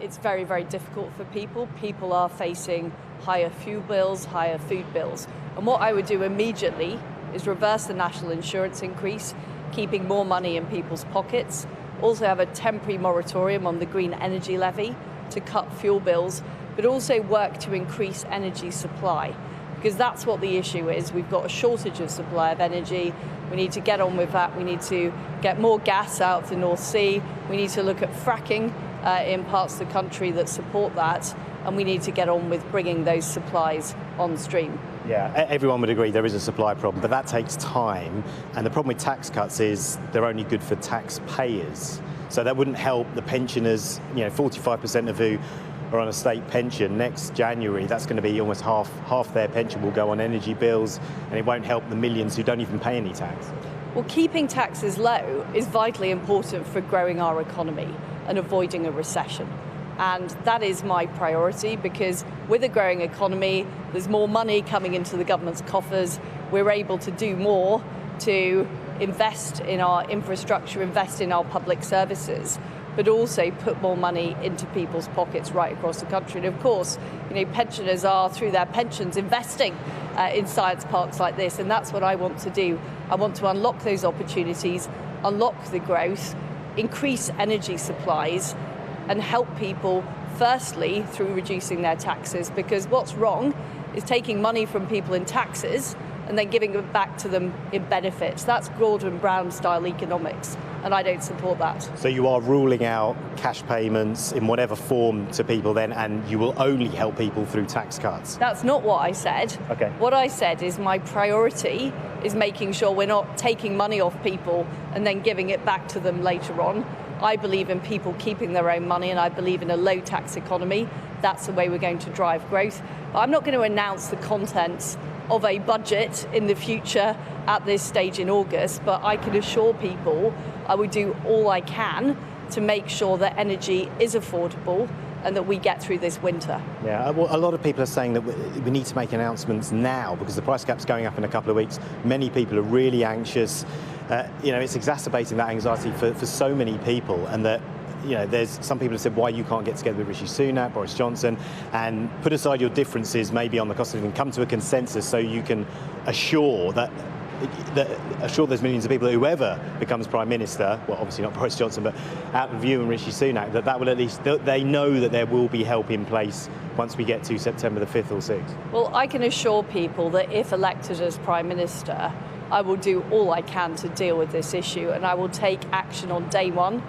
it's very, very difficult for people. People are facing higher fuel bills, higher food bills. And what I would do immediately is reverse the national insurance increase, keeping more money in people's pockets. Also have a temporary moratorium on the green energy levy to cut fuel bills, but also work to increase energy supply. Because that's what the issue is. We've got a shortage of supply of energy. We need to get on with that. We need to get more gas out of the North Sea. We need to look at fracking in parts of the country that support that. And we need to get on with bringing those supplies on stream. Yeah, everyone would agree there is a supply problem, but that takes time. And the problem with tax cuts is they're only good for taxpayers. So that wouldn't help the pensioners, 45% of who are on a state pension next January. That's going to be almost half their pension will go on energy bills, and it won't help the millions who don't even pay any tax. Well, keeping taxes low is vitally important for growing our economy and avoiding a recession. And that is my priority, because with a growing economy, there's more money coming into the government's coffers. We're able to do more to invest in our infrastructure, invest in our public services, but also put more money into people's pockets right across the country. And of course, pensioners are, through their pensions, investing in science parks like this, and that's what I want to do. I want to unlock those opportunities, unlock the growth, increase energy supplies, and help people, firstly, through reducing their taxes, because what's wrong is taking money from people in taxes and then giving it back to them in benefits. That's Gordon Brown-style economics, and I don't support that. So you are ruling out cash payments in whatever form to people then, and you will only help people through tax cuts? That's not what I said. Okay. What I said is my priority is making sure we're not taking money off people and then giving it back to them later on. I believe in people keeping their own money, and I believe in a low tax economy. That's the way we're going to drive growth. But I'm not going to announce the contents of a budget in the future at this stage in August, but I can assure people I will do all I can to make sure that energy is affordable and that we get through this winter. Yeah, a lot of people are saying that we need to make announcements now because the price cap's going up in a couple of weeks. Many people are really anxious. It's exacerbating that anxiety for so many people, and that there's some people have said why you can't get together with Rishi Sunak, Boris Johnson, and put aside your differences maybe on the cost of living, come to a consensus so you can assure there's millions of people that whoever becomes Prime Minister, well obviously not Boris Johnson, but out of you and Rishi Sunak, that will at least, they know that there will be help in place once we get to September the 5th or 6th. Well, I can assure people that if elected as Prime Minister, I will do all I can to deal with this issue, and I will take action on day one.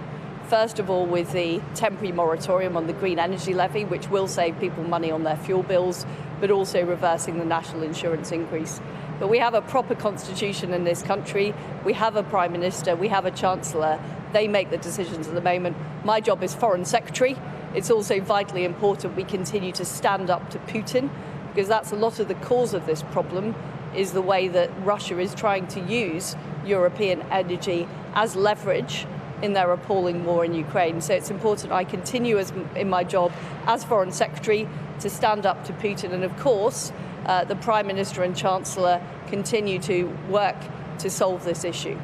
First of all, with the temporary moratorium on the green energy levy, which will save people money on their fuel bills, but also reversing the national insurance increase. But we have a proper constitution in this country. We have a Prime Minister. We have a Chancellor. They make the decisions at the moment. My job is Foreign Secretary. It's also vitally important we continue to stand up to Putin, because that's a lot of the cause of this problem, is the way that Russia is trying to use European energy as leverage in their appalling war in Ukraine. So it's important I continue in my job as Foreign Secretary to stand up to Putin. And of course, the Prime Minister and Chancellor continue to work to solve this issue.